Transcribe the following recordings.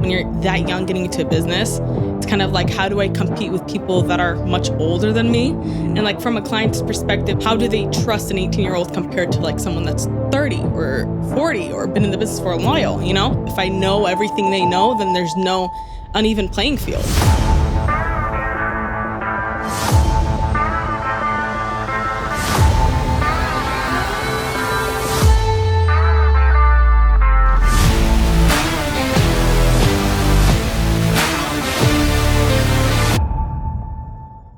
when you're that young getting into a business, it's kind of like, how do I compete with people that are much older than me? And like from a client's perspective, how do they trust an 18-year-old compared to like someone that's 30 or 40 or been in the business for a while, you know? If I know everything they know, then there's no uneven playing field.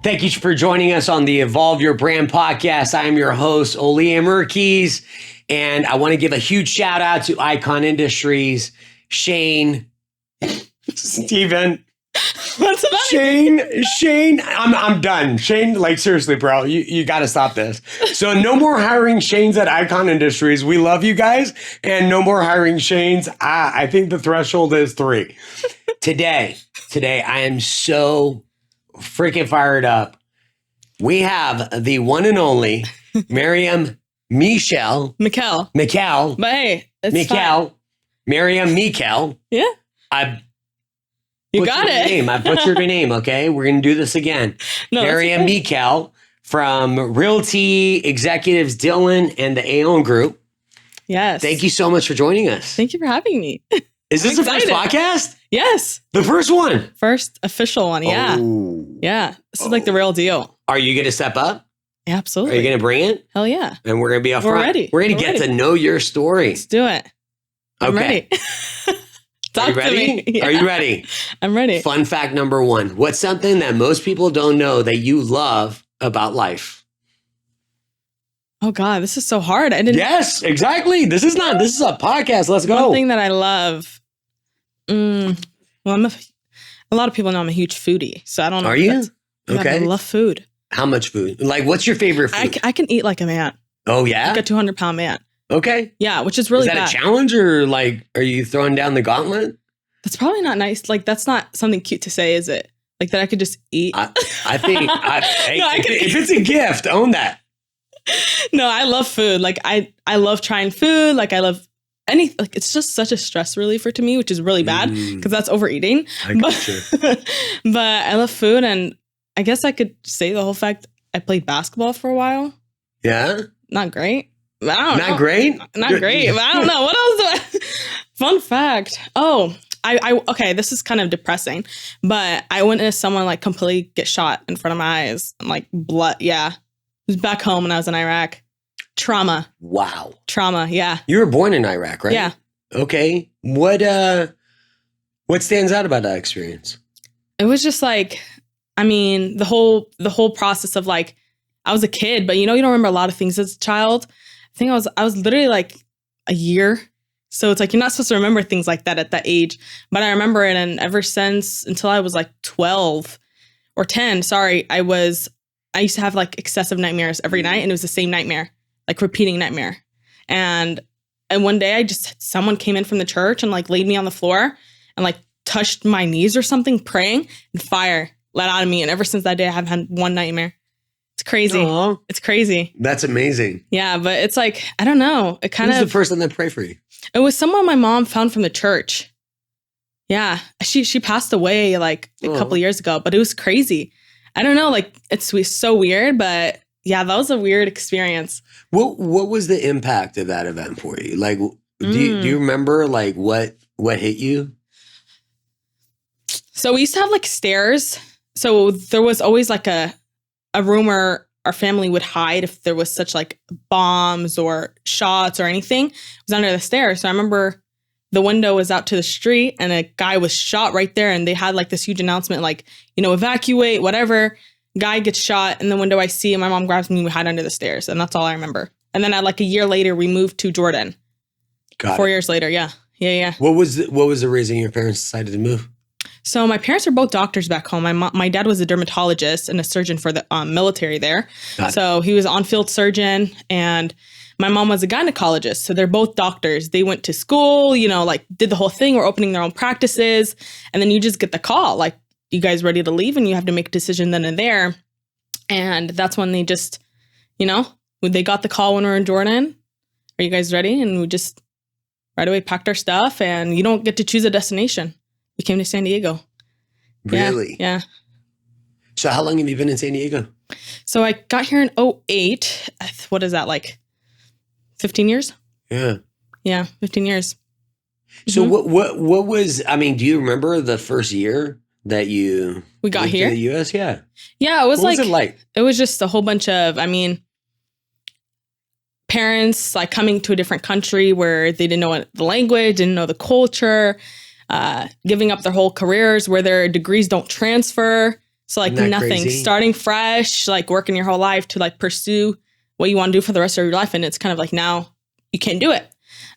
Thank you for joining us on the Evolve Your Brand podcast. I am your host, Ollie Amirkhiz, and I want to give a huge shout out to Icon Industries, Shane, Steven. What's about Shane, I'm done. Shane, like seriously, bro, you got to stop this. So no more hiring Shanes at Icon Industries. We love you guys, and no more hiring Shanes. I think the threshold is 3. Today, I am so freaking fired up. We have the one and only Mariam Mechael. Mechael. But hey, it's Mechael. fine. Mariam Mechael. Yeah. You got it. Name. I butchered your name, okay? We're going to do this again. No, Mariam Mechael from Realty Executives Dylan and the Aon Group. Yes. Thank you so much for joining us. Thank you for having me. Is this the first podcast? Yes. The first one? First official one, yeah. Oh. Yeah. This is like the real deal. Are you going to step up? Yeah, absolutely. Are you going to bring it? Hell yeah. And we're going to be up front. We're ready. We're going to get to know your story. Let's do it. I'm ready. Are you ready? Yeah. Are you ready? I'm ready. Fun fact number 1. What's something that most people don't know that you love about life? Oh God, this is so hard. Yes, exactly. This is a podcast. Let's go. One thing that I love. Well, a lot of people know I'm a huge foodie, so I don't know. Are you? Okay. I love food. How much food? Like, what's your favorite food? I can eat like a man. Oh, yeah? Like a 200-pound man. Okay. Yeah, which is really bad. Is that a challenge, or like, are you throwing down the gauntlet? That's probably not nice. Like, that's not something cute to say, is it? Like that I could just eat. I think if it's a gift, own that. No, I love food. Like I love trying food. Like I love anything. Like it's just such a stress reliever to me, which is really bad because that's overeating. But I love food, and I guess I could say the whole fact I played basketball for a while. Yeah. Not great. But I don't know. Not great? Not great. But I don't know. What else do I... Fun fact. Oh, okay, this is kind of depressing, but I witnessed someone like completely get shot in front of my eyes and like blood. Yeah. It was back home when I was in Iraq. Trauma. Wow. Trauma. Yeah. You were born in Iraq, right? Yeah. Okay. What stands out about that experience? It was just like, I mean, the whole process of like, I was a kid, but you don't remember a lot of things as a child. I think I was literally like a year. So it's like, you're not supposed to remember things like that at that age, but I remember it. And ever since, until I was like 12 or 10, sorry, I used to have like excessive nightmares every night, and it was the same nightmare, like repeating nightmare. And one day someone came in from the church and like laid me on the floor and like touched my knees or something, praying, and fire let out of me. And ever since that day, I haven't had one nightmare. It's crazy. Aww. It's crazy. That's amazing. Yeah, but it's like, I don't know. It kind of. Who's the person that prayed for you? It was someone my mom found from the church. Yeah, she passed away like a couple years ago, but it was crazy. I don't know, like it's so weird, but yeah, that was a weird experience. What was the impact of that event for you? Like, do you remember like what hit you? So we used to have like stairs. So there was always like a room where our family would hide if there was such like bombs or shots or anything. It was under the stairs. So I remember the window was out to the street and a guy was shot right there. And they had like this huge announcement, like, evacuate, whatever. Guy gets shot in the window. I see, and my mom grabs me. We hide under the stairs. And that's all I remember. And then like a year later, we moved to Jordan. Got 4 it. years later. Yeah. Yeah. What was the reason your parents decided to move? So my parents are both doctors back home. My dad was a dermatologist and a surgeon for the military there. So he was an on-field surgeon, and my mom was a gynecologist. So they're both doctors. They went to school, like did the whole thing. We're opening their own practices. And then you just get the call, like, you guys ready to leave? And you have to make a decision then and there. And that's when they just, when they got the call when we were in Jordan, are you guys ready? And we just right away packed our stuff, and you don't get to choose a destination. We came to San Diego. Really? Yeah. So how long have you been in San Diego? So I got here in 2008. What is that, like 15 years? Yeah. Yeah, 15 years. So what was, I mean, do you remember the first year that we got here to the US? Yeah. Yeah, it was what was it like? It was just a whole bunch of, parents like coming to a different country where they didn't know the language, didn't know the culture, giving up their whole careers where their degrees don't transfer. So like nothing, crazy? Starting fresh, like working your whole life to like pursue what you want to do for the rest of your life. And it's kind of like now you can't do it.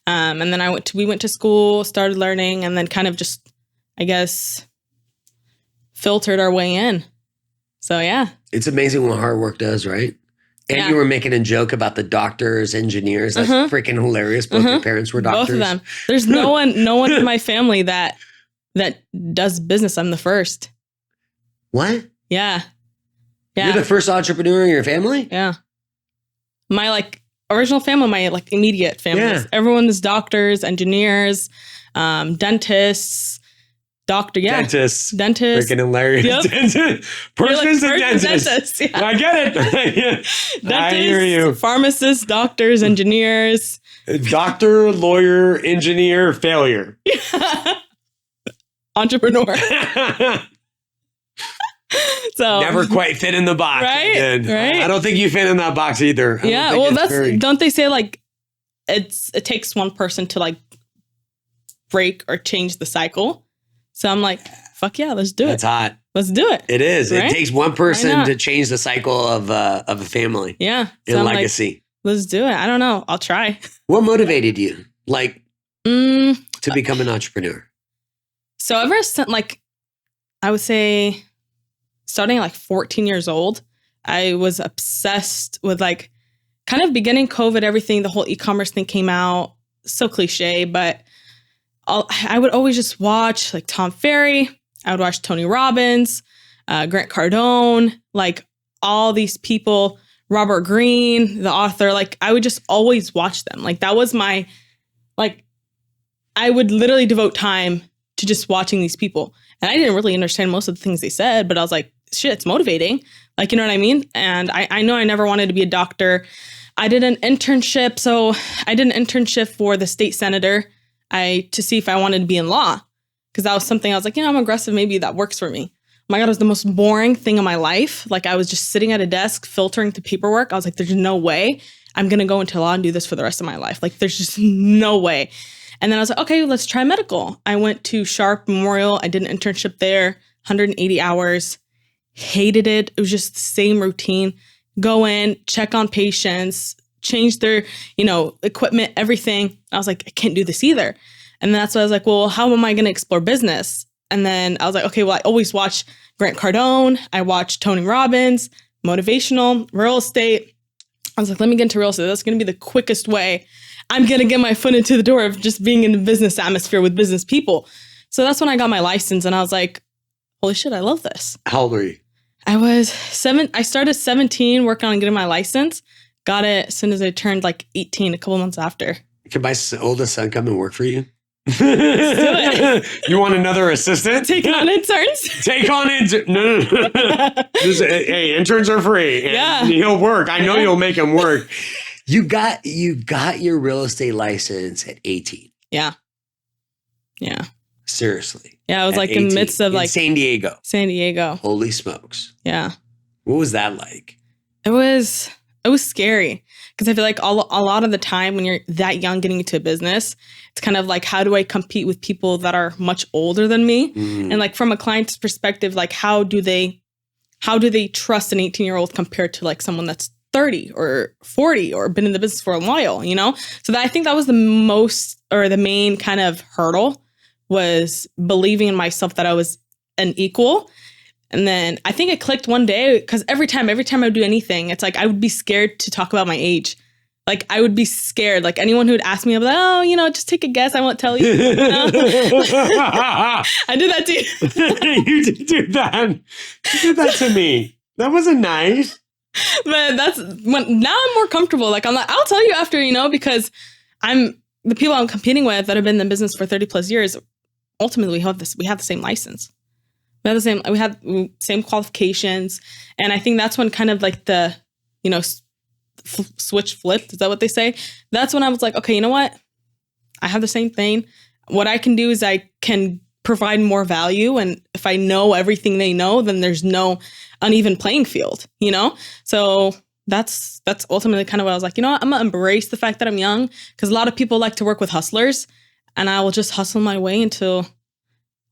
And then we went to school, started learning, and then kind of just, I guess, filtered our way in. So yeah. It's amazing what hard work does, right? And you were making a joke about the doctors, engineers. That's freaking hilarious. Both your parents were doctors. Both of them. There's no one in my family that does business. I'm the first. What? Yeah. You're the first entrepreneur in your family? Yeah. My like original family, my like immediate family. Yeah. Everyone is doctors, engineers, dentists, Dentists. Freaking hilarious. Yep. Person's a dentist. Yeah. I get it. Dentists, I hear you. Pharmacists, doctors, engineers. Doctor, lawyer, engineer, failure. Entrepreneur. So never quite fit in the box. Right? I don't think you fit in that box either. Yeah. Well, don't they say like it takes one person to like break or change the cycle? So I'm like, fuck yeah, let's do it. That's hot. Let's do it. It is. Right? It takes one person to change the cycle of a family. Yeah. And legacy. Like, let's do it. I don't know. I'll try. What motivated you, to become an entrepreneur? So ever since, I would say, starting at 14 years old, I was obsessed with kind of beginning COVID, everything, the whole e-commerce thing came out. So cliche, but I would always just watch Tom Ferry. I would watch Tony Robbins, Grant Cardone, all these people, Robert Greene, the author. I would just always watch them. That was my, I would literally devote time to just watching these people. And I didn't really understand most of the things they said, but I was like, shit, it's motivating. You know what I mean? And I know I never wanted to be a doctor. I did an internship. So I did an internship for the state senator to see if I wanted to be in law. Because that was something I was like, I'm aggressive. Maybe that works for me. Oh my God, it was the most boring thing in my life. I was just sitting at a desk filtering through paperwork. I was like, there's no way I'm going to go into law and do this for the rest of my life. There's just no way. And then I was like, okay, let's try medical. I went to Sharp Memorial. I did an internship there, 180 hours. Hated it. It was just the same routine. Go in, check on patients, change their, equipment, everything. I was like, I can't do this either. And then that's why I was like, well, how am I going to explore business? And then I was like, okay, well, I always watch Grant Cardone. I watch Tony Robbins, motivational, real estate. I was like, let me get into real estate. That's going to be the quickest way I'm going to get my foot into the door of just being in the business atmosphere with business people. So that's when I got my license and I was like, holy shit, I love this. How old were you? I was 7. I started 17 working on getting my license. Got it as soon as I turned 18, a couple months after. Can my oldest son come and work for you? Let's do it. You want another assistant? Taking on interns? Take on interns. No. Hey, interns are free. Yeah. He'll work. I know you'll make him work. You got your real estate license at 18. Yeah. Seriously. Yeah, I was in the midst of in San Diego. San Diego. Holy smokes. Yeah. What was that like? It was scary because I feel like a lot of the time when you're that young getting into a business, it's kind of how do I compete with people that are much older than me? And from a client's perspective, how do they trust an 18-year-old compared to someone that's 30 or 40 or been in the business for a while, So I think that was the main kind of hurdle was believing in myself that I was an equal. And then I think it clicked one day because every time I would do anything, it's I would be scared to talk about my age. I would be scared. Anyone who would ask me, I'd be like, just take a guess. I won't tell you. I did that to you. You did do that. You did that to me. That wasn't nice. But that's when now I'm more comfortable. I'm like, I'll tell you after, because the people I'm competing with that have been in the business for 30 plus years, ultimately we have the same license. We have same qualifications. And I think that's when kind of like the, switch flipped. Is that what they say? That's when I was like, okay, you know what? I have the same thing. What I can do is I can provide more value. And if I know everything they know, then there's no uneven playing field, So that's ultimately kind of what I was like, I'm gonna embrace the fact that I'm young, because a lot of people like to work with hustlers, and I will just hustle my way until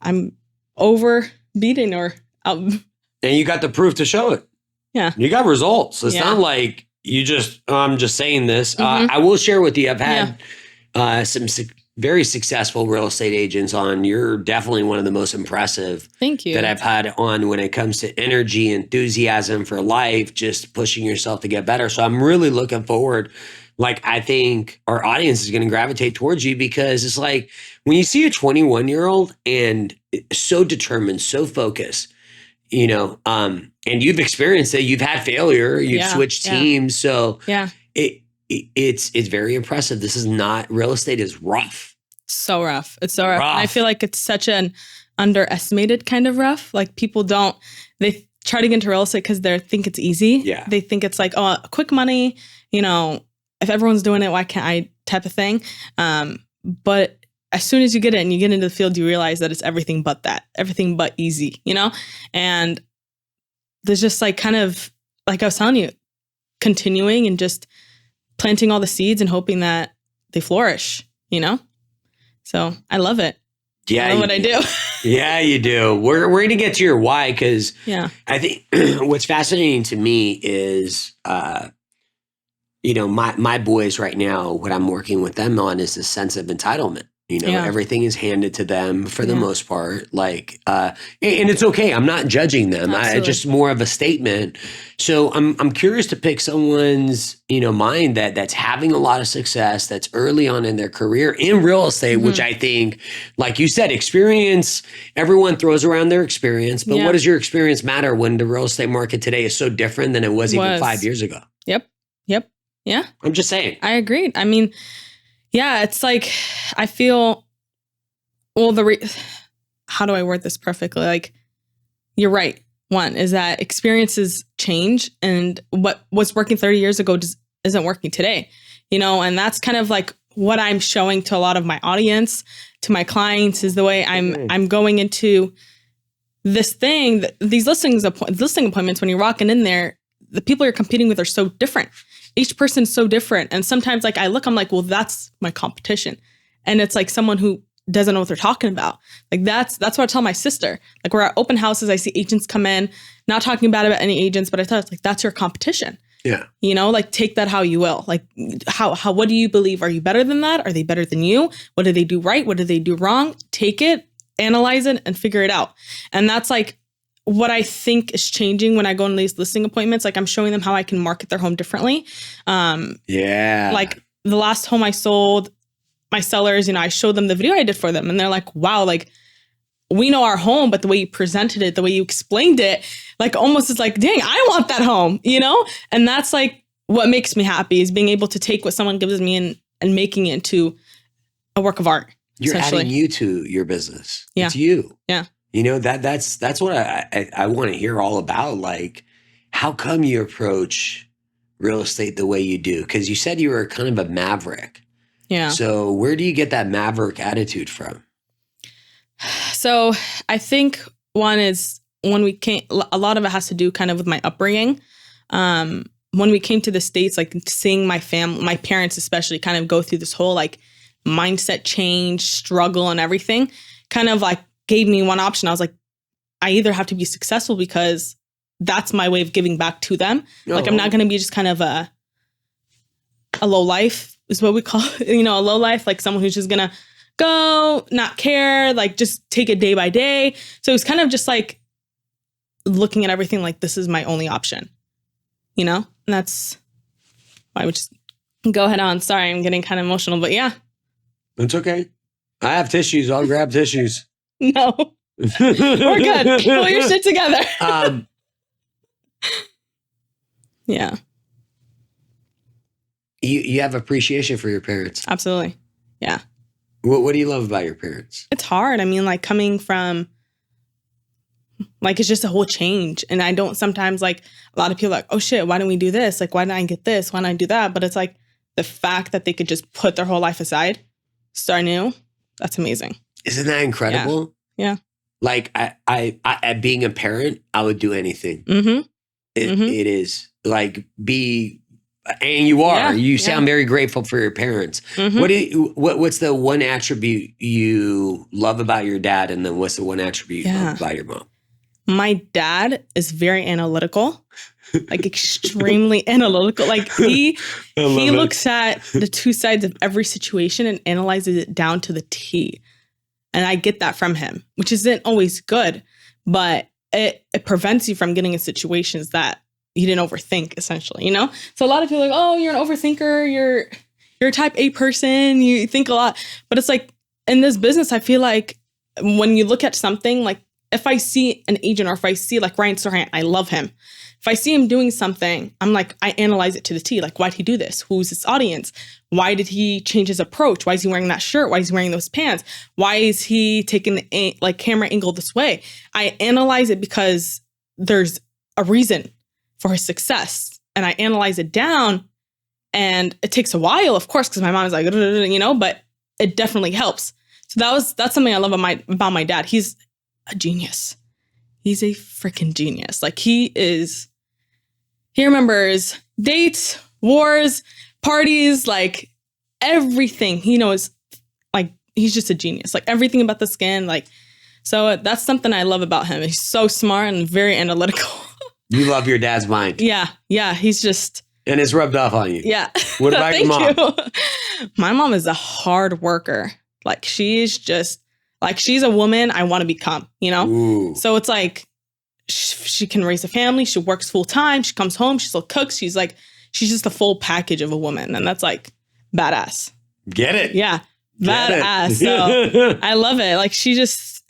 I'm overbeaten or and you got the proof to show it. Yeah. You got results. It's not like you just, I'm just saying this. Mm-hmm. I will share with you, I've had some very successful real estate agents on. You're definitely one of the most impressive Thank you. that I've had on when it comes to energy, enthusiasm for life, just pushing yourself to get better. So I'm really looking forward. Like, I think our audience is going to gravitate towards you, because it's like when you see a 21-year-old and so determined, so focused, and you've experienced it, you've had failure, you've switched teams. So it's very impressive. This is not, real estate is rough. So rough. It's so rough. And I feel like it's such an underestimated kind of rough. Like, people they try to get into real estate because they think it's easy. Yeah. They think it's like, oh, quick money, if everyone's doing it, why can't I, type of thing. But as soon as you get it and you get into the field, you realize that it's everything but that, everything but easy, and there's just like, kind of like I was telling you, continuing and just planting all the seeds and hoping that they flourish, So I love it. Yeah. I love what I do. Yeah, you do. We're going to get to your why, because I think what's fascinating to me is, my boys right now, what I'm working with them on is this sense of entitlement. Everything is handed to them for the most part. Like, and it's okay. I'm not judging them. It's just more of a statement. So I'm curious to pick someone's, mind that's having a lot of success, that's early on in their career in real estate, which I think, like you said, experience, everyone throws around their experience, but what does your experience matter when the real estate market today is so different than it was even 5 years ago? Yep. Yeah. I'm just saying. I agreed. I mean, it's like, I feel, how do I word this perfectly? Like, you're right. One is that experiences change, and what was working 30 years ago just isn't working today, and that's kind of like what I'm showing to a lot of my audience, to my clients, is the way I'm going into this thing, these listing appointments. When you're walking in there, the people you're competing with are so different. Each person's so different. And sometimes, like, I'm like, well, that's my competition. And it's like someone who doesn't know what they're talking about. Like, that's what I tell my sister. Like, we're at open houses, I see agents come in, not talking bad about any agents, but I tell her, like, that's your competition. Yeah. Like, take that how you will. Like, what do you believe? Are you better than that? Are they better than you? What did they do right? What did they do wrong? Take it, analyze it, and figure it out. And that's like what I think is changing when I go on these listing appointments. Like, I'm showing them how I can market their home differently. Like, the last home I sold, my sellers, I showed them the video I did for them, and they're like, wow, like, we know our home, but the way you presented it, the way you explained it, like, almost is like, dang, I want that home, And that's like what makes me happy, is being able to take what someone gives me and making it into a work of art. You're adding you to your business. Yeah. It's you. Yeah. That's what I want to hear all about. Like, how come you approach real estate the way you do? Because you said you were kind of a maverick. Yeah. So where do you get that maverick attitude from? So I think one is, when we came, a lot of it has to do kind of with my upbringing. When we came to the States, like, seeing my family, my parents especially, kind of go through this whole like mindset change, struggle, and everything, kind of like gave me one option. I was like, I either have to be successful, because that's my way of giving back to them. Like, I'm not going to be just kind of a low life, is what we call it, a low life, like someone who's just going to go, not care, like, just take it day by day. So it was kind of just like looking at everything like, this is my only option, and that's why I would just go ahead on. Sorry, I'm getting kind of emotional, but yeah. It's okay. I have tissues. I'll grab tissues. No. We're good. Pull your shit together. Yeah. You have appreciation for your parents. Absolutely. Yeah. What do you love about your parents? It's hard. I mean, like coming from, like, it's just a whole change. And I don't sometimes, like, a lot of people are like, oh shit, why didn't we do this? Like, why didn't I get this? Why didn't I do that? But it's like the fact that they could just put their whole life aside, start new. That's amazing. Isn't that incredible? Yeah. Like I being a parent, I would do anything. Mm-hmm. It is like and you are. Yeah, you sound very grateful for your parents. Mm-hmm. What's the one attribute you love about your dad, and then what's the one attribute you love about your mom? My dad is very analytical, like extremely analytical. Like he looks at the two sides of every situation and analyzes it down to the T. And I get that from him, which isn't always good, but it prevents you from getting in situations that you didn't overthink, essentially, you know? So a lot of people are like, oh, you're an overthinker. You're a type A person. You think a lot. But it's like in this business, I feel like when you look at something, like if I see an agent or if I see like Ryan Serhant, I love him. If I see him doing something, I'm like, I analyze it to the T. Like, why'd he do this? Who's his audience? Why did he change his approach? Why is he wearing that shirt? Why is he wearing those pants? Why is he taking the like camera angle this way? I analyze it because there's a reason for his success. And I analyze it down, and it takes a while, of course, because my mom is like, you know, but it definitely helps. So that's something I love about my dad. He's a genius. He's a freaking genius. Like he remembers dates, wars, parties, like everything. He knows, like, he's just a genius. Like everything about the skin. Like, so that's something I love about him. He's so smart and very analytical. You love your dad's mind. Yeah. Yeah. He's just. And it's rubbed off on you. Yeah. What about your mom? You. My mom is a hard worker. Like she's a woman I want to become, you know? Ooh. So it's like, she can raise a family. She works full time. She comes home. She still cooks. She's just a full package of a woman. And that's like badass. Get it? Yeah. Badass. So I love it. Like she is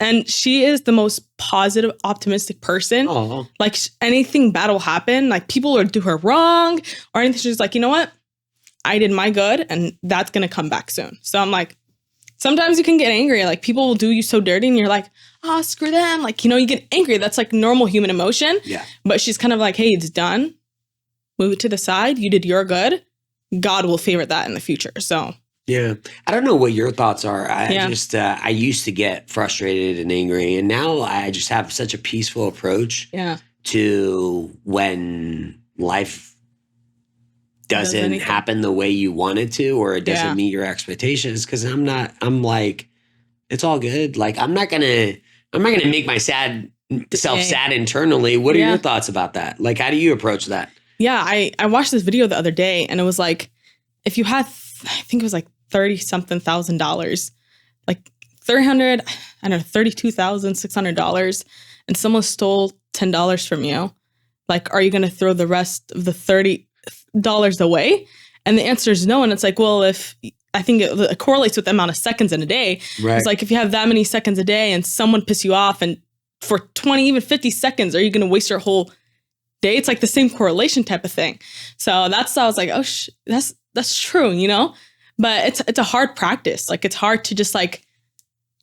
the most positive, optimistic person. Aww. Like anything bad will happen. Like people will do her wrong or anything. She's like, you know what? I did my good and that's going to come back soon. So I'm like, sometimes you can get angry. Like people will do you so dirty and you're like, oh, screw them. Like, you know, you get angry. That's like normal human emotion. Yeah. But she's kind of like, hey, it's done. Move it to the side. You did your good. God will favor that in the future. So. Yeah. I don't know what your thoughts are. I used to get frustrated and angry, and now I just have such a peaceful approach to when life doesn't happen the way you want it to, or it doesn't meet your expectations. Cause I'm like, it's all good. Like, I'm not gonna make myself sad internally. What are your thoughts about that? Like, how do you approach that? Yeah. I watched this video the other day and it was like, if you had, I think it was like $30,000, like $32,600, and someone stole $10 from you, like, are you going to throw the rest of the $30 away? And the answer is no. And it's like, well, if I think it correlates with the amount of seconds in a day. Right. It's like, if you have that many seconds a day and someone piss you off, and for 20, even 50 seconds, are you going to waste your whole day? It's like the same correlation type of thing. So I was like, oh, that's true, you know? But it's a hard practice. Like, it's hard to just like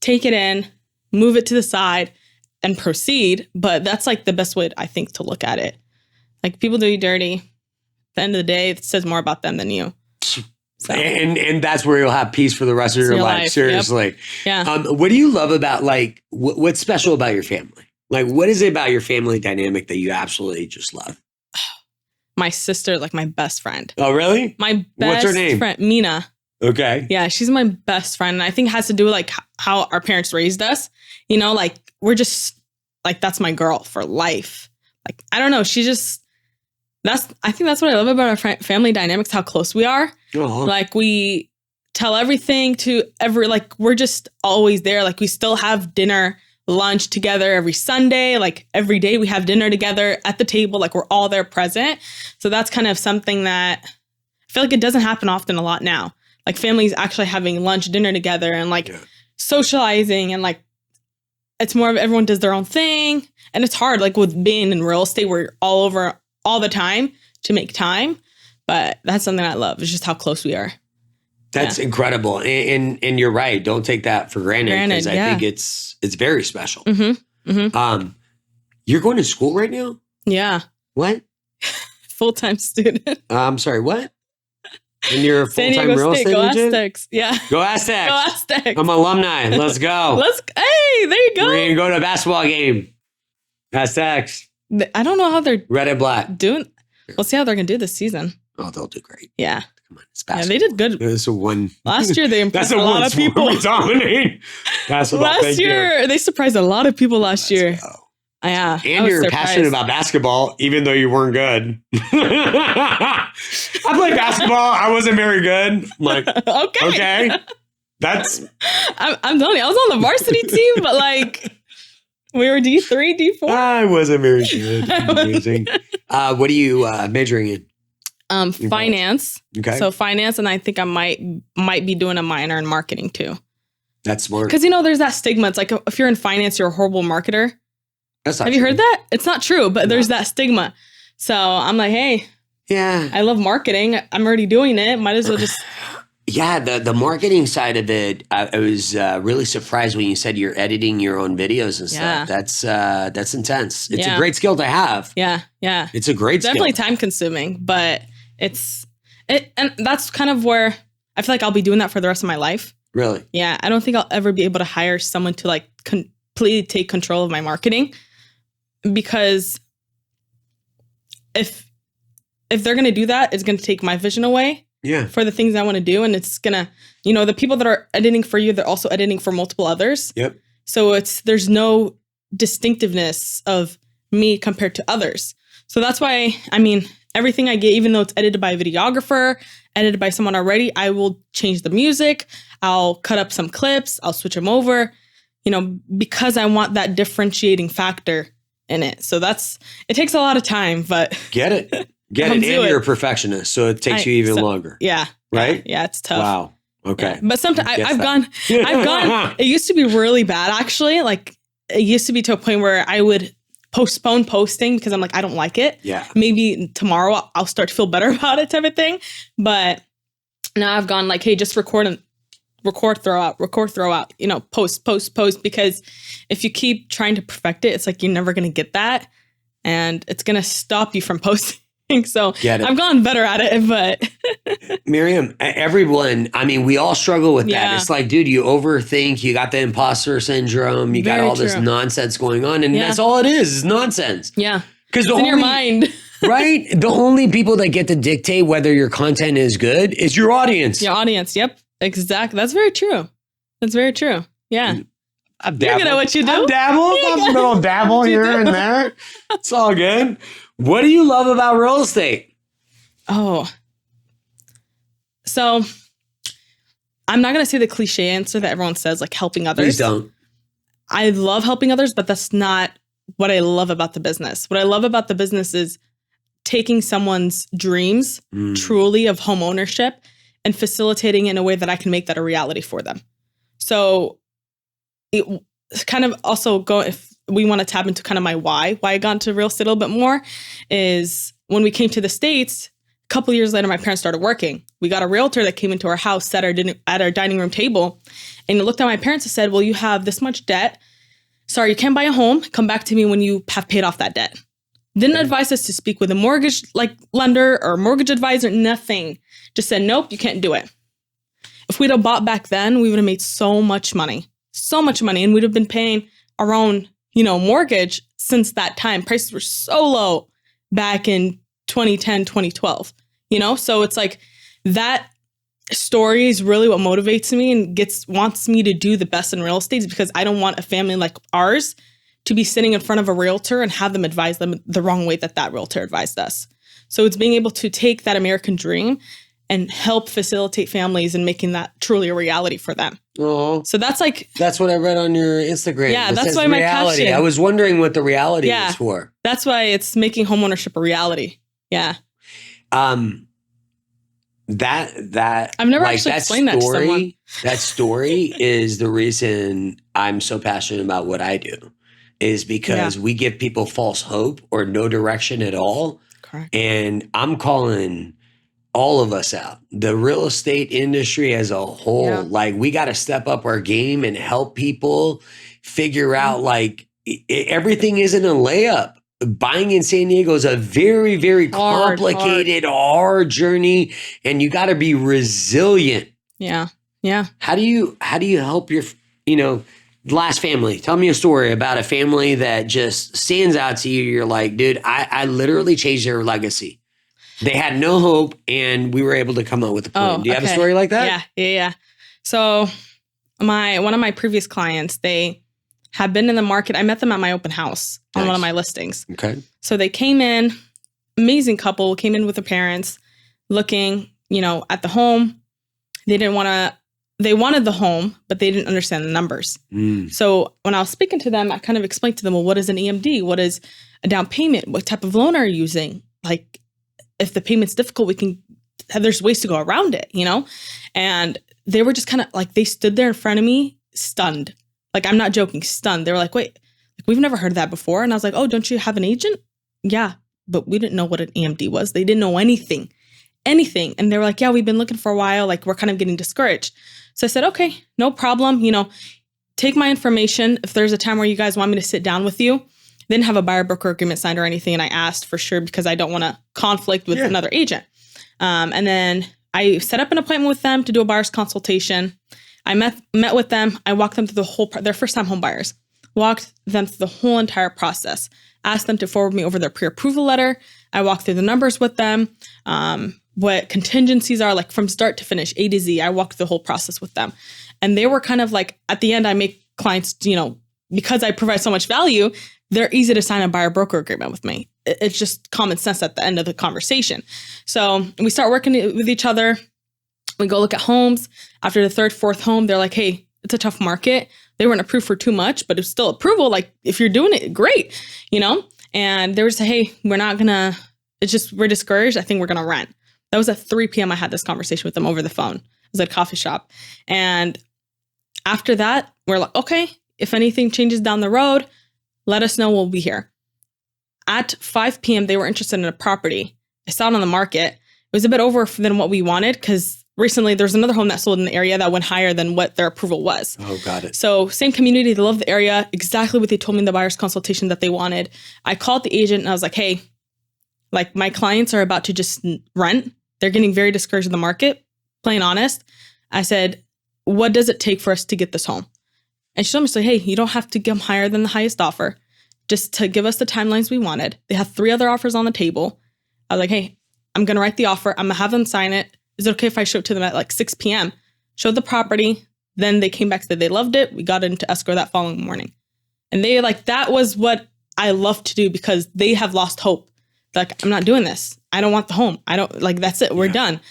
take it in, move it to the side and proceed. But that's like the best way, I think, to look at it. Like, people do you dirty. At the end of the day, it says more about them than you. So. And that's where you'll have peace for the rest of your life. Seriously. Yep. Yeah. What do you love about, like, what's special about your family? Like, what is it about your family dynamic that you absolutely just love? My sister, like my best friend. Oh, really? My best What's her name? friend, Mina. Okay. Yeah, she's my best friend. And I think it has to do with like how our parents raised us. You know, like we're just like, that's my girl for life. Like, I don't know. I think that's what I love about our family dynamics, how close we are. Uh-huh. Like, we tell everything to like, we're just always there. Like, we still have dinner, lunch together every Sunday. Like, every day we have dinner together at the table. Like, we're all there present. So that's kind of something that I feel like it doesn't happen often a lot now. Like, families actually having lunch, dinner together and like socializing, and like, it's more of everyone does their own thing. And it's hard, like with being in real estate, we're all over all the time to make time. But that's something I love. It's just how close we are. That's incredible. And you're right. Don't take that for granted, because I think it's very special. You're going to school right now? Yeah. What? Full-time student. I'm sorry, what? And you're a San full-time Diego real State. estate Go agent? Aztecs. Yeah. Go Aztecs. Go Aztecs. I'm an alumni. Let's go. Hey, there you go. We're going to go to a basketball game. Aztecs. I don't know how they're Red and black. doing. We'll see how they're going to do this season. Oh, they'll do great. Yeah. Come on, it's Yeah, basketball. they did good. That's a one. Last year, they impressed That's a lot of people. We dominate. Basketball. Last year, they surprised a lot of people last year. Go. Yeah. And you're passionate about basketball, even though you weren't good. I played basketball. I wasn't very good. I'm like, okay. That's. I'm telling you, I was on the varsity team, but like, we were D3, D4. I wasn't very good. Amazing. What are you majoring in? Finance. Okay. So finance, and I think I might be doing a minor in marketing too. That's smart. Because there's that stigma. It's like if you're in finance, you're a horrible marketer. That's not Have true. you heard that? It's not true, but there's that stigma. So I'm like, hey, yeah, I love marketing. I'm already doing it. Might as well just. Yeah, the marketing side of it, I was really surprised when you said you're editing your own videos and stuff. That's intense. It's a great skill to have. Yeah. It's a great skill. Definitely time consuming, but and that's kind of where I feel like I'll be doing that for the rest of my life. Really? Yeah, I don't think I'll ever be able to hire someone to like completely take control of my marketing, because if they're going to do that, it's going to take my vision away. Yeah. For the things I want to do. And it's going to, the people that are editing for you, they're also editing for multiple others. Yep. So there's no distinctiveness of me compared to others. So that's why, everything I get, even though it's edited by a videographer, edited by someone already, I will change the music. I'll cut up some clips. I'll switch them over, because I want that differentiating factor in it. So it takes a lot of time, but. Get it. And you're a perfectionist, so it takes you even longer. Yeah. Right? Yeah, it's tough. Wow. Okay. Yeah. But sometimes I've gone, it used to be really bad, actually. Like, it used to be to a point where I would postpone posting because I'm like, I don't like it. Yeah. Maybe tomorrow I'll start to feel better about it, type of thing. But now I've gone like, hey, just record, throw out, post, because if you keep trying to perfect it, it's like you're never going to get that. And it's going to stop you from posting. So I've gotten better at it, but Mariam, everyone, we all struggle with that. It's like, dude, you overthink, you got the imposter syndrome, you got all this nonsense going on, and that's all it is nonsense. Yeah. Because it's in your mind. Right? The only people that get to dictate whether your content is good is your audience. Your audience. Yep. Exactly. That's very true. Yeah. I've dabbled. You're good at what you do. I've dabbled. I'm a little dabble here and there. It's all good. What do you love about real estate? Oh, so I'm not going to say the cliche answer that everyone says, like helping others. Please don't. I love helping others, but that's not what I love about the business. What I love about the business is taking someone's dreams truly of home ownership and facilitating it in a way that I can make that a reality for them. So it's kind of also if we want to tap into kind of my why I got into real estate a little bit more, is when we came to the States, a couple of years later, my parents started working. We got a realtor that came into our house, sat at our dining room table, and he looked at my parents and said, well, you have this much debt. Sorry, you can't buy a home. Come back to me when you have paid off that debt. Didn't advise us to speak with a mortgage lender or mortgage advisor, nothing. Just said, nope, you can't do it. If we'd have bought back then, we would have made so much money, and we'd have been paying our own mortgage since that time. Prices were so low back in 2010, 2012, So it's like that story is really what motivates me and wants me to do the best in real estate, because I don't want a family like ours to be sitting in front of a realtor and have them advise them the wrong way that realtor advised us. So it's being able to take that American dream and help facilitate families and making that truly a reality for them. Oh, so that's what I read on your Instagram. Yeah, that's why my reality. passion. I was wondering what the reality is for. That's why it's making homeownership a reality. Yeah. That I've never actually explained that to someone. That story is the reason I'm so passionate about what I do, is because we give people false hope or no direction at all. Correct. And I'm calling all of us out. The real estate industry as a whole, Yeah. like we got to step up our game and help people figure out like everything isn't a layup. Buying in San Diego is a very, very complicated, hard journey, and you got to be resilient. Yeah. Yeah. How do you help your, last family? Tell me a story about a family that just stands out to you. You're like, dude, I literally changed their legacy. They had no hope, and we were able to come up with a plan. Do you have a story like that? Yeah. So one of my previous clients, they had been in the market. I met them at my open house on one of my listings. Okay. So they came in, amazing couple, came in with their parents, looking, at the home. They wanted the home, but they didn't understand the numbers. So when I was speaking to them, I kind of explained to them, well, what is an EMD? What is a down payment? What type of loan are you using? Like, if the payment's difficult, there's ways to go around it, And they were just kind of like, they stood there in front of me, stunned. Like, I'm not joking, stunned. They were like, wait, we've never heard of that before. And I was like, oh, don't you have an agent? Yeah, but we didn't know what an EMD was. They didn't know anything. And they were like, yeah, we've been looking for a while. Like, we're kind of getting discouraged. So I said, okay, no problem. Take my information. If there's a time where you guys want me to sit down with you. Didn't have a buyer broker agreement signed or anything. And I asked for sure because I don't want to conflict with another agent. And then I set up an appointment with them to do a buyer's consultation. I met with them. I walked them through they're first time home buyers, walked them through the whole entire process, asked them to forward me over their pre-approval letter. I walked through the numbers with them, what contingencies are, like from start to finish, A to Z. I walked the whole process with them. And they were kind of like, at the end, I make clients, because I provide so much value, they're easy to sign a buyer broker agreement with me. It's just common sense at the end of the conversation. So we start working with each other. We go look at homes. After the third, fourth home, they're like, hey, it's a tough market. They weren't approved for too much, but it's still approval. Like, if you're doing it, great, And they were saying, hey, we're discouraged. I think we're going to rent. That was at 3 p.m. I had this conversation with them over the phone. It was at a coffee shop. And after that, we're like, okay, if anything changes down the road, let us know. We'll be here. At 5 p.m., they were interested in a property. I saw it on the market. It was a bit over than what we wanted because recently there's another home that sold in the area that went higher than what their approval was. Oh, got it. So same community. They love the area. Exactly what they told me in the buyer's consultation that they wanted. I called the agent and I was like, hey, like my clients are about to just rent. They're getting very discouraged in the market, plain honest. I said, what does it take for us to get this home? And she told me, hey, you don't have to give them higher than the highest offer, just to give us the timelines we wanted. They have 3 other offers on the table. I was like, hey, I'm going to write the offer. I'm going to have them sign it. Is it okay if I show it to them at like 6 p.m.? Showed the property. Then they came back, said they loved it. We got into escrow that following morning. And they that was what I love to do because they have lost hope. Like, I'm not doing this. I don't want the home. That's it. We're done.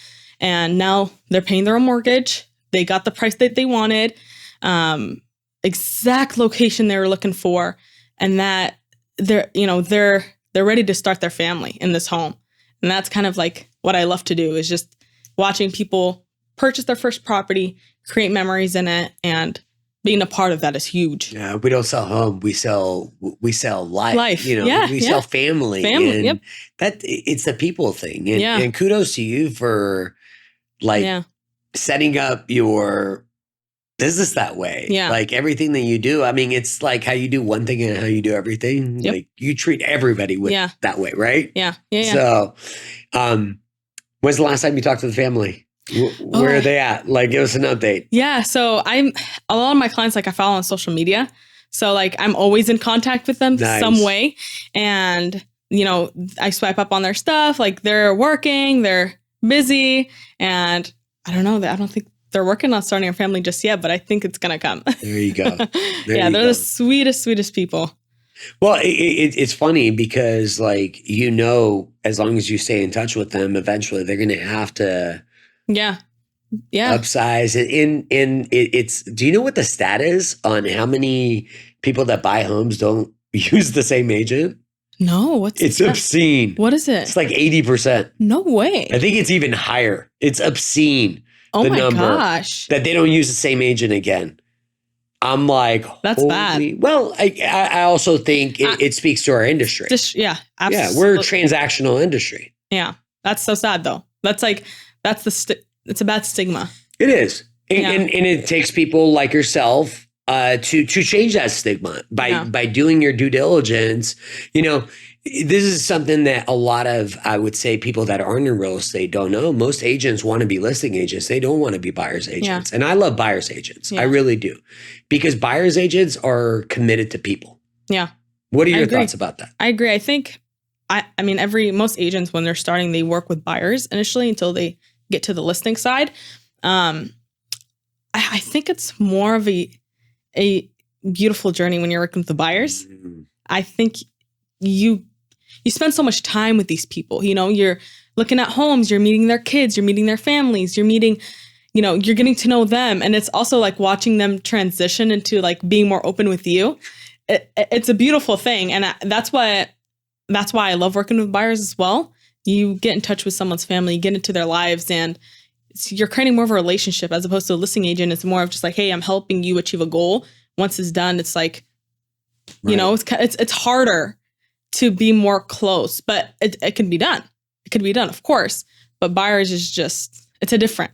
And now they're paying their own mortgage. They got the price that they wanted. Exact location they were looking for, and that they're ready to start their family in this home. And that's kind of like what I love to do, is just watching people purchase their first property, create memories in it, and being a part of that is huge. Yeah, we don't sell home. We sell life. We sell family. And yep. That it's the people thing. And kudos to you for setting up your business that way. Yeah. Like everything that you do. I mean, it's like how you do one thing and how you do everything. Yep. Like you treat everybody that way, right? Yeah. So, when's the last time you talked to the family? Where are they at? Like, give us an update. Yeah. So a lot of my clients, I follow on social media. So I'm always in contact with them some way. And, I swipe up on their stuff. Like they're working, they're busy. And I don't know, I don't think they're working on starting a family just yet, but I think it's going to come. There you go. They're the sweetest people. Well, it's funny because as long as you stay in touch with them, eventually they're going to have to upsize. And it's, do you know what the stat is on how many people that buy homes don't use the same agent? No, it's obscene. What is it? It's like 80%. No way. I think it's even higher. It's obscene. Oh the my number gosh. that they don't use the same agent again. I'm like, that's bad. Well, I also think it speaks to our industry. Absolutely. Yeah, we're a transactional industry. Yeah, that's so sad though. That's like, it's a bad stigma. It is. And it takes people like yourself to change that stigma by doing your due diligence. You know, this is something that a lot of, I would say, people that aren't in real estate don't know. Most agents want to be listing agents. They don't want to be buyer's agents. And I love buyer's agents. I really do. Because buyer's agents are committed to people. Yeah. What are your thoughts about that? I agree. I think, I mean, most agents, when they're starting, they work with buyers initially until they get to the listing side. I think it's more of a beautiful journey when you're working with the buyers. I think you spend so much time with these people. You know, you're looking at homes, you're meeting their kids, you're meeting their families, you're meeting, you know, you're getting to know them. And it's also like watching them transition into like being more open with you. It's a beautiful thing. And that's why I love working with buyers as well. You get in touch with someone's family, you get into their lives, and you're creating more of a relationship as opposed to a listing agent. It's more of just like, hey, I'm helping you achieve a goal. Once it's done, it's like, you know, it's harder to be more close, but it can be done. It can be done, of course. But buyers is just, it's a different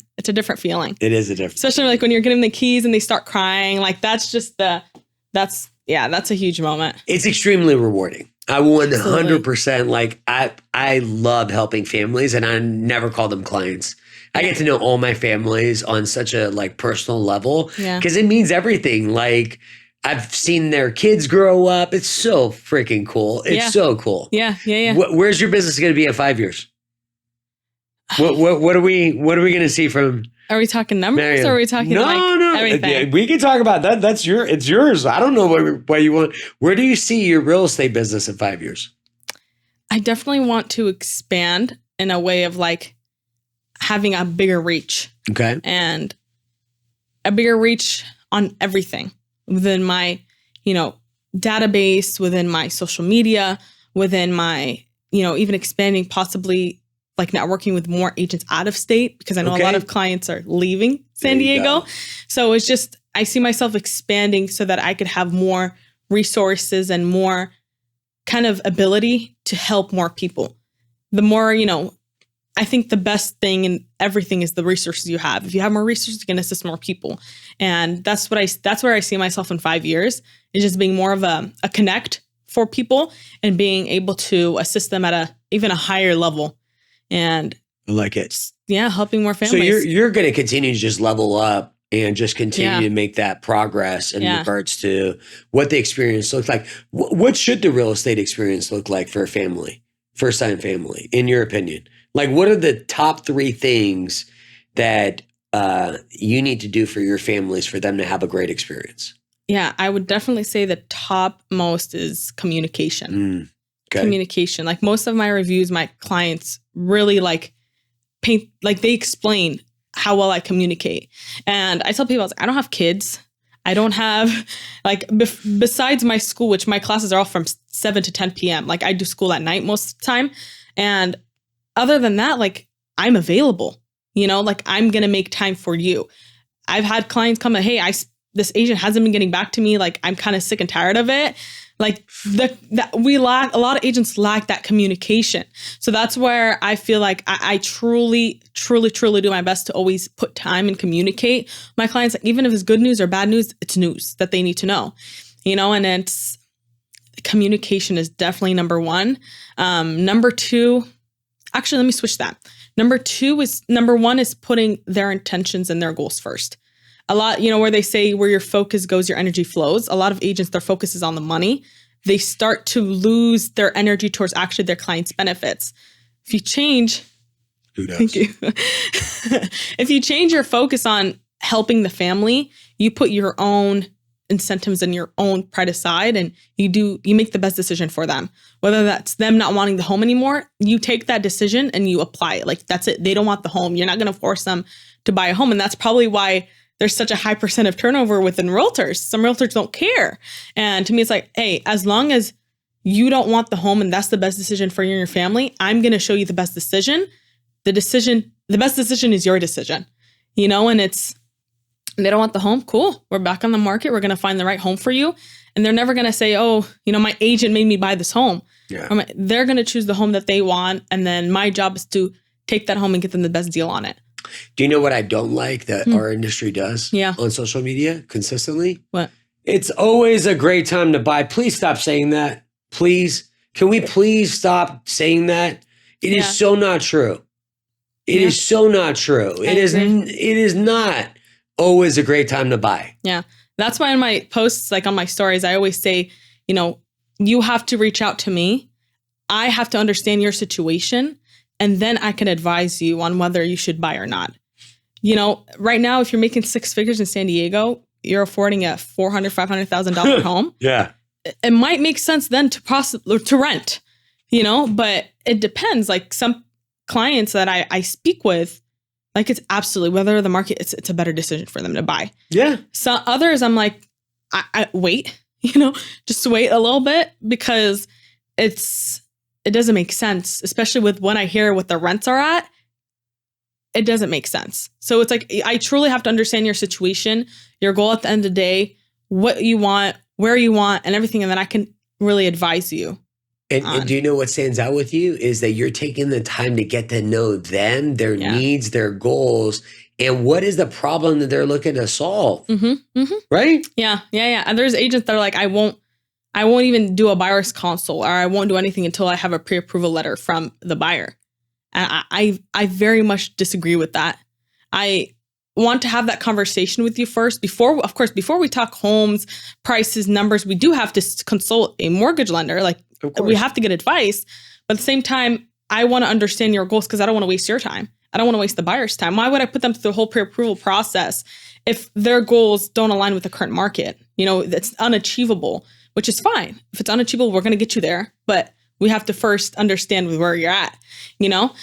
feeling. It is a different, especially like when you're getting the keys and they start crying. Like that's a huge moment. It's extremely rewarding. I 100% like I love helping families, and I never call them clients. I get to know all my families on such a like personal level because it means everything. Like I've seen their kids grow up. It's so freaking cool. It's so cool. Yeah. Where's your business going to be in 5 years? What are we going to see from? Are we talking numbers Mariam? Or are we talking everything? Yeah, we can talk about that. It's yours. I don't know what you want. Where do you see your real estate business in 5 years? I definitely want to expand in a way of like having a bigger reach. Okay. And a bigger reach on everything within my, you know, database, within my social media, within my, you know, even expanding possibly like networking with more agents out of state, because I know a lot of clients are leaving San Diego. So it's just, I see myself expanding so that I could have more resources and more kind of ability to help more people. The more, you know, I think the best thing in everything is the resources you have. If you have more resources, you can assist more people. And that's where I see myself in 5 years, is just being more of a connect for people and being able to assist them at even a higher level. And I like it. Yeah, helping more families. So you're going to continue to just level up and just continue to make that progress in regards to what the experience looks like. What should the real estate experience look like for a family, first-time family, in your opinion? Like, what are the top 3 things that you need to do for your families for them to have a great experience? Yeah, I would definitely say the top most is communication. Okay. Communication. Like most of my reviews, my clients really like paint, like they explain how well I communicate. And I tell people, I don't have kids. I don't have like, besides my school, which my classes are all from 7 to 10 p.m. Like I do school at night most of the time. And other than that, like I'm available, you know, like I'm going to make time for you. I've had clients come and, hey, this agent hasn't been getting back to me. Like I'm kind of sick and tired of it. Like we lack, a lot of agents lack that communication. So that's where I feel like I truly do my best to always put time and communicate my clients. Like, even if it's good news or bad news, it's news that they need to know, you know, and it's communication is definitely number 1. Number 2, actually, let me switch that. Number 1 is putting their intentions and their goals first. A lot, you know, where they say where your focus goes, your energy flows. A lot of agents, their focus is on the money. They start to lose their energy towards actually their clients' benefits. If you change, thank you. If you change your focus on helping the family, you put your own incentives and your own pride aside, and you make the best decision for them. Whether that's them not wanting the home anymore, you take that decision and you apply it. Like that's it. They don't want the home. You're not going to force them to buy a home. And that's probably why there's such a high percent of turnover within realtors. Some realtors don't care. And to me, it's like, hey, as long as you don't want the home and that's the best decision for you and your family, I'm going to show you the best decision. The best decision is your decision, you know, and they don't want the home. Cool. We're back on the market. We're going to find the right home for you. And they're never going to say, oh, you know, my agent made me buy this home. Yeah. They're going to choose the home that they want. And then my job is to take that home and get them the best deal on it. Do you know what I don't like that our industry does on social media consistently? What? It's always a great time to buy. Please stop saying that. Please. Can we please stop saying that? It is so not true. It is so not true. It is not always a great time to buy. Yeah. That's why in my posts, like on my stories, I always say, you know, you have to reach out to me. I have to understand your situation. And then I can advise you on whether you should buy or not. You know, right now, if you're making 6 figures in San Diego, you're affording a $400,000, $500,000 home. Yeah. It might make sense then to rent, you know, but it depends. Like some clients that I speak with, like it's absolutely, whether the market, it's a better decision for them to buy. Yeah. So others, I'm like, I wait, you know, just wait a little bit because it doesn't make sense, especially with when I hear what the rents are at. It doesn't make sense. So it's like, I truly have to understand your situation, your goal at the end of the day, what you want, where you want, and everything. And then I can really advise you. And do you know what stands out with you is that you're taking the time to get to know them, their needs, their goals, and what is the problem that they're looking to solve. Right? Yeah. And there's agents that are like, I won't even do a buyer's consult, or I won't do anything until I have a pre-approval letter from the buyer. And I very much disagree with that. I want to have that conversation with you first before we talk homes, prices, numbers. We do have to consult a mortgage lender. Like we have to get advice. But at the same time, I want to understand your goals because I don't want to waste your time. I don't want to waste the buyer's time. Why would I put them through the whole pre-approval process if their goals don't align with the current market? You know, it's unachievable, which is fine. If it's unachievable, we're going to get you there. But we have to first understand where you're at, you know?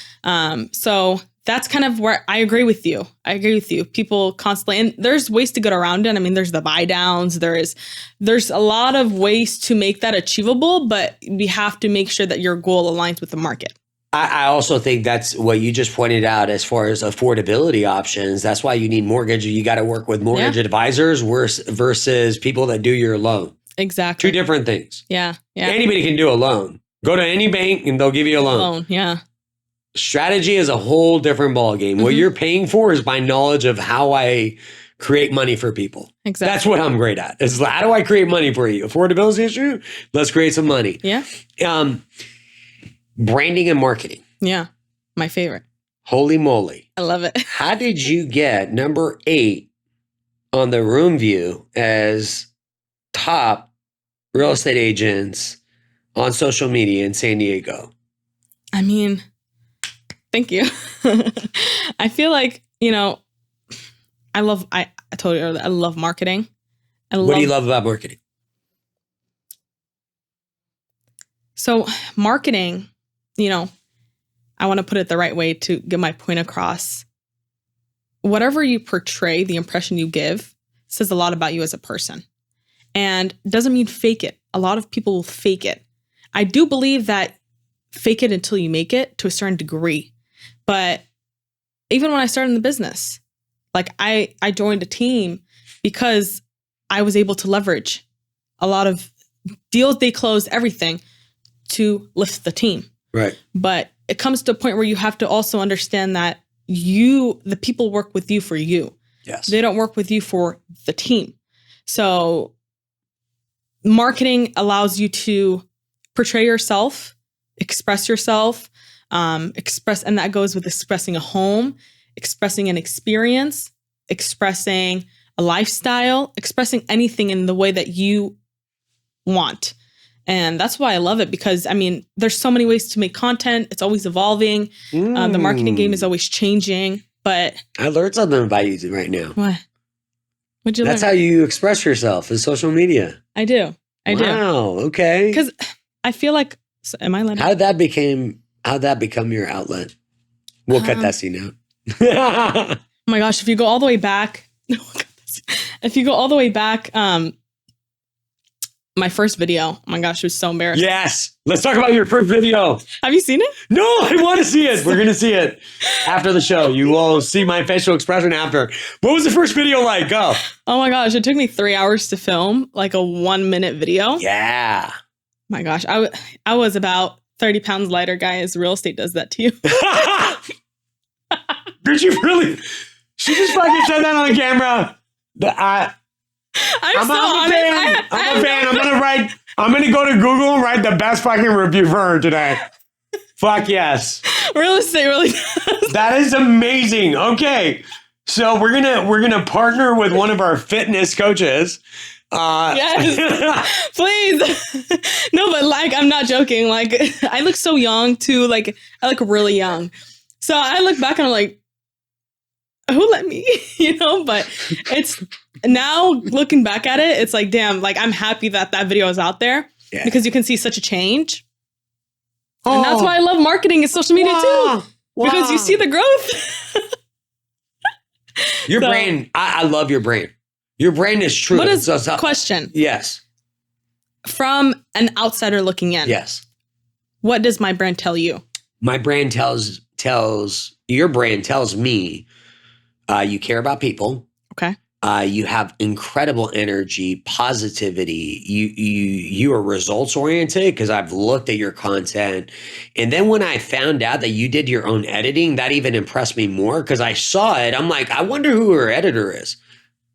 So that's kind of where I agree with you. People constantly, and there's ways to get around it. I mean, there's the buy downs. There's a lot of ways to make that achievable, but we have to make sure that your goal aligns with the market. I also think that's what you just pointed out as far as affordability options. That's why you need mortgage. You got to work with mortgage advisors versus people that do your loan. Exactly. 2 different things. Yeah. Anybody can do a loan. Go to any bank and they'll give you a loan. Yeah. Strategy is a whole different ballgame. What you're paying for is my knowledge of how I create money for people. Exactly. That's what I'm great at. It's how do I create money for you? Affordability issue? Let's create some money. Yeah. Branding and marketing. Yeah. My favorite. Holy moly. I love it. How did you get number 8 on the room view as top real estate agents on social media in San Diego? I mean, thank you. I feel like, you know, I told you earlier, I love marketing. What do you love about marketing? So marketing, you know, I want to put it the right way to get my point across. Whatever you portray, the impression you give says a lot about you as a person. And doesn't mean fake it. A lot of people will fake it. I do believe that fake it until you make it to a certain degree. But even when I started in the business, like I joined a team because I was able to leverage a lot of deals they closed, everything to lift the team. Right. But it comes to a point where you have to also understand that the people work with you for you. Yes. They don't work with you for the team. So marketing allows you to portray yourself, express yourself, and that goes with expressing a home, expressing an experience, expressing a lifestyle, expressing anything in the way that you want. And that's why I love it because, I mean, there's so many ways to make content. It's always evolving. The marketing game is always changing, but I learned something about you right now. What? What'd you learn? That's how you express yourself in social media. I do. Wow. Okay. Because I feel like, am I letting? How'd that become your outlet? We'll cut that scene out. Oh my gosh. If you go all the way back, my first video, oh my gosh, it was so embarrassing. Yes. Let's talk about your first video. Have you seen it? No, I want to see it. We're going to see it after the show. You will see my facial expression after. What was the first video like? Go. Oh my gosh. It took me 3 hours to film like a 1-minute video. Yeah. My gosh. I was about 30 pounds lighter, guys. Real estate does that to you. Did you really? She just fucking said that on the camera. I'm so honest. I'm a fan. I'm gonna go to Google and write the best fucking review for her today. Fuck yes. Real estate really That is amazing. Okay. So we're gonna partner with one of our fitness coaches. Yes, please. No, but like, I'm not joking. Like, I look so young too. Like, I look really young. So I look back and I'm like, who let me? But it's now looking back at it, it's like, damn, like I'm happy that video is out there because you can see such a change. Oh. And that's why I love marketing and social media too, because you see the growth. Your brain, I love your brain. Your brain is true. What is the question? Yes. From an outsider looking in. Yes. What does my brain tell you? My brain tells your brain tells me you care about people. Okay. You have incredible energy, positivity. You are results oriented because I've looked at your content. And then when I found out that you did your own editing, that even impressed me more because I saw it. I'm like, I wonder who her editor is.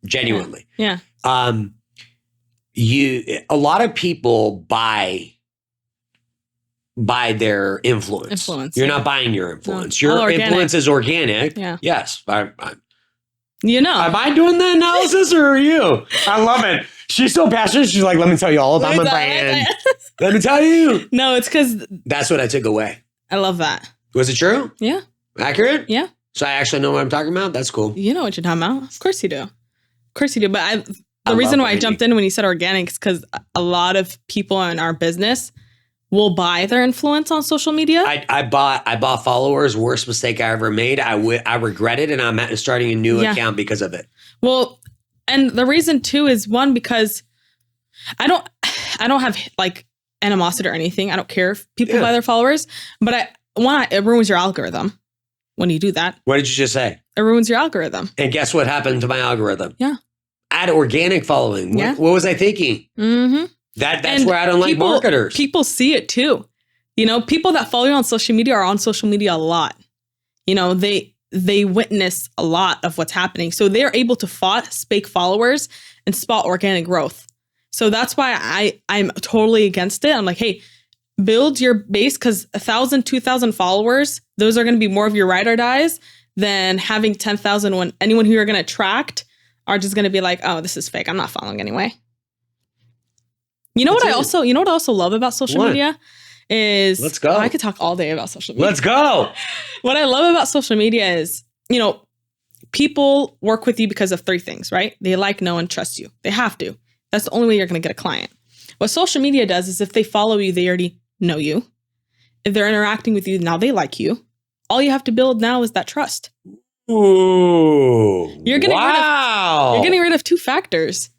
Genuinely. Yeah. A lot of people buy their influence. You're not buying your influence. No. Your influence is organic. Yeah. Yes. Am I doing the analysis or are you? I love it. She's so passionate. She's like, let me tell you all about my brand. Let me tell you. No, it's because that's what I took away. I love that. Was it true? Yeah. Accurate? Yeah. So I actually know what I'm talking about? That's cool. You know what you're talking about. Of course you do. Of course you do. But the reason why I jumped in when you said organic is because a lot of people in our business will buy their influence on social media. I bought followers. Worst mistake I ever made. I regret it, and I'm starting a new account because of it. Well, and the reason too is one, because I don't have like animosity or anything. I don't care if people buy their followers, but it ruins your algorithm when you do that. What did you just say? It ruins your algorithm. And guess what happened to my algorithm? Yeah. Add organic following. Yeah. What was I thinking? Mm-hmm. That's where I don't like marketers. People see it too. People that follow you on social media are on social media a lot. They witness a lot of what's happening. So they're able to spot fake followers and spot organic growth. So that's why I'm totally against it. I'm like, hey, build your base, because 1,000, 2,000 followers, those are going to be more of your ride or dies than having 10,000 when anyone who you're going to attract are just going to be like, oh, this is fake. I'm not following anyway. You know what I also love about social media is, let's go. I could talk all day about social media. Let's go. What I love about social media is, people work with you because of three things, right? They like, know, and trust you. They have to. That's the only way you're going to get a client. What social media does is if they follow you, they already know you. If they're interacting with you, now they like you. All you have to build now is that trust. Ooh. You're getting rid of two factors.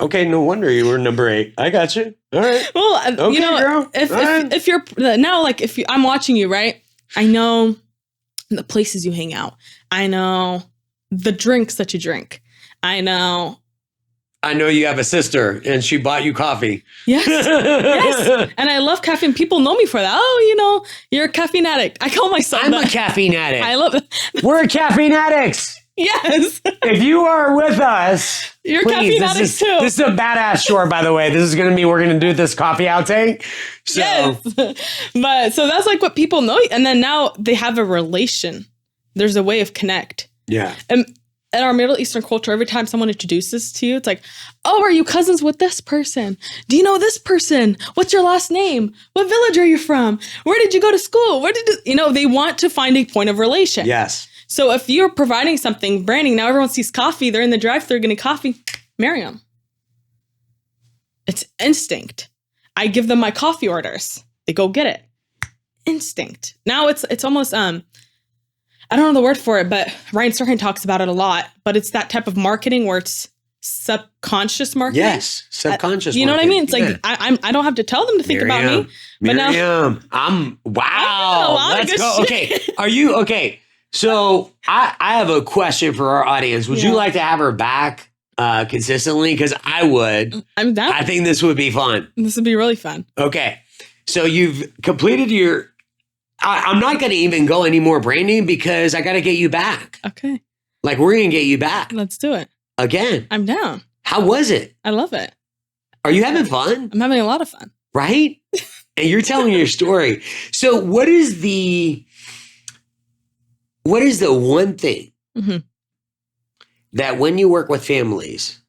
Okay, no wonder you were number 8. I got you. All right. Well, okay, girl. If you're now, like, I'm watching you, right? I know the places you hang out. I know the drinks that you drink. I know you have a sister and she bought you coffee. Yes. Yes. And I love caffeine. People know me for that. Oh, you're a caffeine addict. I call myself I'm a caffeine addict. I love it. We're caffeine addicts. Yes. If you are with us, you're please, caffeine addicts too. This is a badass short, by the way. This is going to be, we're going to do this coffee outtake. So. Yes. But so that's like what people know. And then now they have a relation. There's a way of connect. Yeah. And in our Middle Eastern culture, every time someone introduces to you, it's like, oh, are you cousins with this person? Do you know this person? What's your last name? What village are you from? Where did you go to school? They want to find a point of relation. Yes. So if you're providing something, branding, now everyone sees coffee, they're in the drive-thru getting coffee, Mariam. It's instinct. I give them my coffee orders. They go get it. Instinct. Now it's almost, I don't know the word for it, but Ryan Serhant talks about it a lot, but it's that type of marketing where it's subconscious marketing. Yes, subconscious you know marketing. what I mean? It's like, I don't have to tell them to think about me. But Mariam, wow. Let's go. Okay. Are you, okay. So I have a question for our audience. Would you like to have her back consistently? Because I would. I'm down. I think this would be fun. This would be really fun. Okay. So you've completed your I'm not going to even go any more branding because I got to get you back. Okay. Like, we're going to get you back. Let's do it. Again. I'm down. How was it? I love it. Are you having fun? I'm having a lot of fun. Right? And you're telling your story. So what is the one thing that when you work with families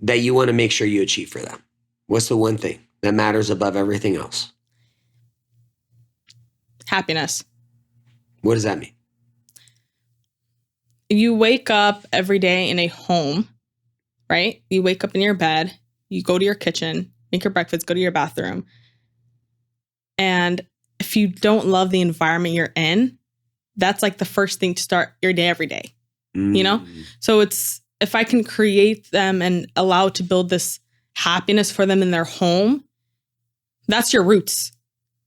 that you want to make sure you achieve for them? What's the one thing that matters above everything else? Happiness. What does that mean? You wake up every day in a home, right? You wake up in your bed, you go to your kitchen, make your breakfast, go to your bathroom. And if you don't love the environment you're in, that's like the first thing to start your day every day, you know? So it's, if I can create them and allow to build this happiness for them in their home, that's your roots.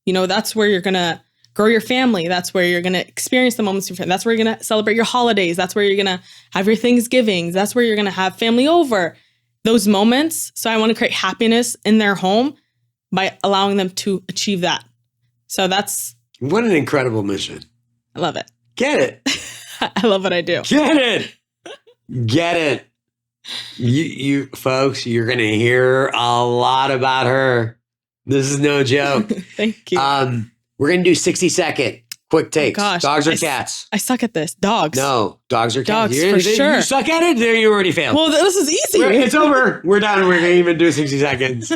You know, that's where you're going to grow your family. That's where you're going to experience the moments of your family. That's where you're going to celebrate your holidays. That's where you're going to have your Thanksgivings. That's where you're going to have family over. Those moments. So I want to create happiness in their home by allowing them to achieve that. So that's... What an incredible mission. I love it. Get it. I love what I do. Get it. Get it. You folks, you're going to hear a lot about her. This is no joke. Thank you. We're going to do 60-second quick takes. Oh gosh, Dogs or cats? I suck at this. Dogs. No, dogs or cats. Dogs, for sure. You suck at it? There, you already failed. Well, this is easy. It's over. We're done. We're going to even do 60 seconds.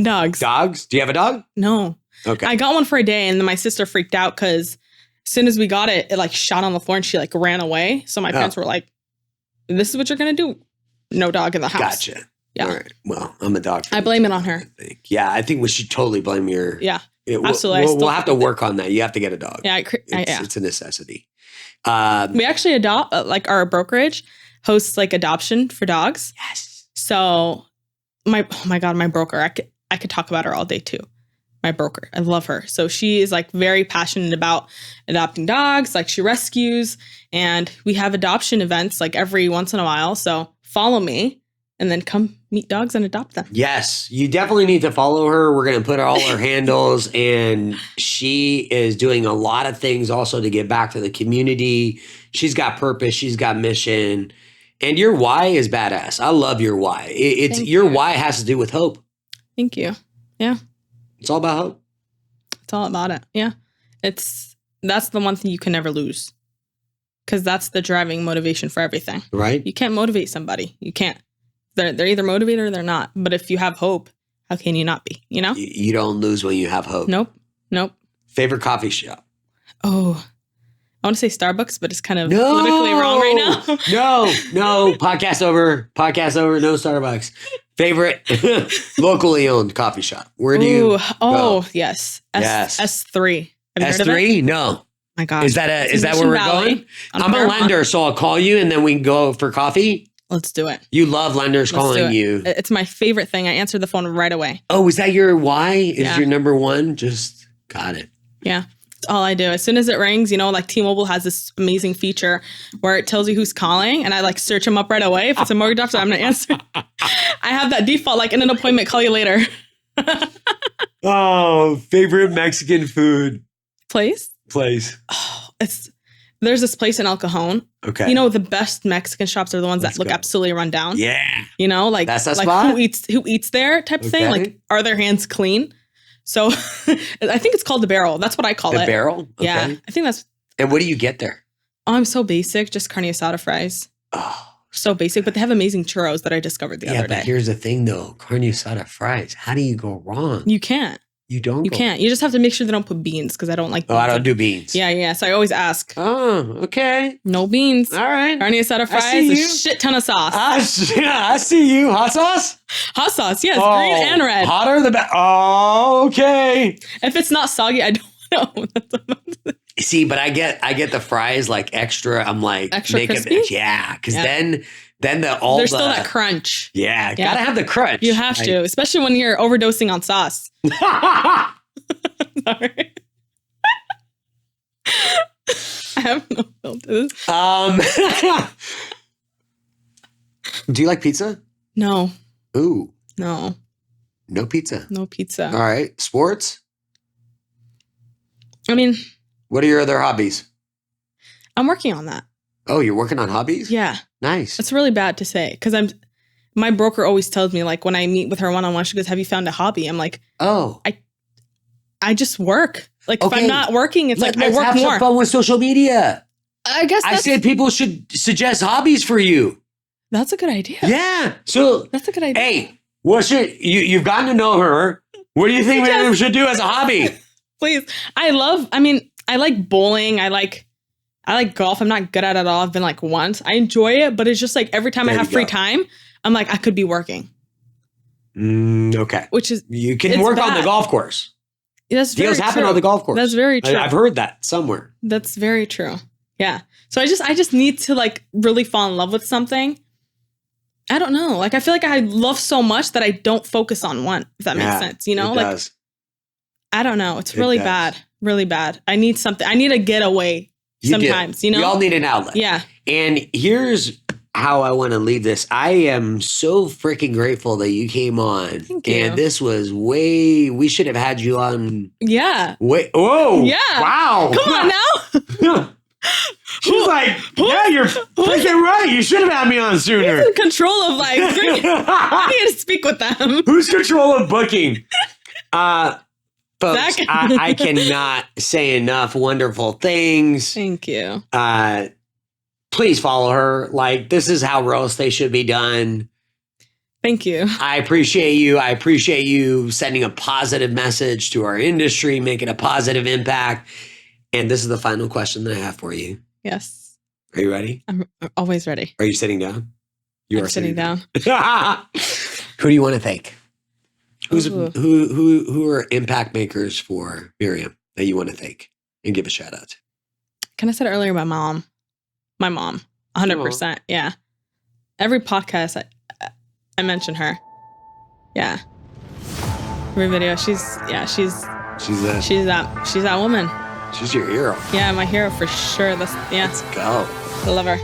Dogs. Dogs? Do you have a dog? No. Okay. I got one for a day and then my sister freaked out because as soon as we got it, it like shot on the floor and she like ran away. So my parents were like, this is what you're going to do. No dog in the house. Gotcha. Yeah. All right. Well, I'm a dog. I blame it on her. Yeah, I think we should totally blame your... Yeah. Absolutely. We'll have to work on that. You have to get a dog. Yeah. It's a necessity. We actually adopt, like our brokerage hosts like adoption for dogs. Yes. So oh my God, my broker, I could talk about her all day too. My broker, I love her. So she is like very passionate about adopting dogs. Like she rescues and we have adoption events like every once in a while. So follow me. And then come meet dogs and adopt them. Yes, you definitely need to follow her. We're going to put all her handles, and she is doing a lot of things also to give back to the community. She's got purpose. She's got mission. And your why is badass. I love your why. It's your why has to do with hope. Thank you. Yeah. It's all about hope. It's all about it. Yeah. That's the one thing you can never lose. Because that's the driving motivation for everything. Right. You can't motivate somebody. You can't. They're either motivated or they're not. But if you have hope, how can you not be? You know? You don't lose when you have hope. Nope. Favorite coffee shop? Oh, I want to say Starbucks, but it's kind of politically wrong right now. No. Podcast over. No Starbucks. Favorite locally owned coffee shop? Where do you go? Yes. Yes. S3. Have you heard of S3? it? No. My God. Is that where we're going? I'm a lender, so I'll call you and then we can go for coffee. Let's do it. You love lenders calling you. It's my favorite thing. I answered the phone right away. Oh, is that your why? Is your number one? Just got it. Yeah. It's all I do. As soon as it rings, like T-Mobile has this amazing feature where it tells you who's calling and I like search them up right away. If it's a mortgage officer, I'm going to answer. I have that default, like in an appointment, call you later. Oh, favorite Mexican food place? Oh, there's this place in El Cajon. Okay. The best Mexican shops are the ones that look absolutely run down. Yeah. Like that's that like spot? who eats there type of thing. Like, are their hands clean? So I think it's called the barrel. That's what I call it. The barrel? Okay. Yeah. I think that's. And what do you get there? Oh, I'm so basic. Just carne asada fries. Oh. So basic, but they have amazing churros that I discovered the other day. Yeah, but here's the thing though. Carne asada fries. How do you go wrong? You can't. You don't? You can't. You just have to make sure they don't put beans because I don't like beans. Oh, I don't do beans. Yeah. So I always ask. Oh, okay. No beans. All right. Carne asada fries, a shit ton of sauce. I see you. Hot sauce? Hot sauce, yes. Green and red. Hotter the better. Oh, okay. If it's not soggy, I don't know. See, but I get the fries like extra. I'm like extra crispy? Yeah, because then there's still that crunch. Yeah, gotta have the crunch. You have to, especially when you're overdosing on sauce. Sorry. I have no filters. Do you like pizza? No. Ooh. No. No pizza. No pizza. All right. Sports? I mean, What are your other hobbies? I'm working on that. Oh, you're working on hobbies? Yeah. Nice. It's really bad to say because my broker always tells me, like, when I meet with her one-on-one, she goes, have you found a hobby? I'm like, oh, I just work. Like, Okay. if I'm not working, it's like I let's work have more. some fun with social media. I guess I said people should suggest hobbies for you. that's a good idea. Yeah. So, That's a good idea. hey, you've gotten to know her. What do you think Mariam should do as a hobby? Please. I like bowling. I like golf. I'm not good at it at all. I've been like once. I enjoy it, but it's just like every time I have free time, I'm like, I could be working. Okay. Which is you can work on the golf course. That's Deals very happen true. on the golf course. That's very true. I've heard that somewhere. That's very true. Yeah. So I just need to like really fall in love with something. I don't know. Like, I feel like I love so much that I don't focus on one, if that makes sense. You know, it like, does. I don't know. It's really bad. Really bad. I need something. I need to get away sometimes, you know? We all need an outlet. Yeah. And here's how I want to leave this. I am so freaking grateful that you came on. Thank you. And this was we should have had you on. Yeah. Whoa. Yeah. Wow. Come on now. She's like, yeah, you're freaking right. You should have had me on sooner. Who's in control of like, I need to speak with them. Who's control of booking? Folks, Zach. I cannot say enough wonderful things. Thank you. Please follow her. Like, this is how real estate should be done. Thank you. I appreciate you. I appreciate you sending a positive message to our industry, making a positive impact. And this is the final question that I have for you. Yes. Are you ready? I'm always ready. Are you sitting down? I'm sitting down. Who do you want to thank? Who are impact makers for Mariam that you want to thank and give a shout out to? Can I said earlier my mom? My mom. 100%. Yeah. Every podcast I mention her. Yeah. Every video. She's that woman. She's your hero. Yeah, my hero for sure. Let's go. I love her.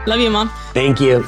Love you, Mom. Thank you.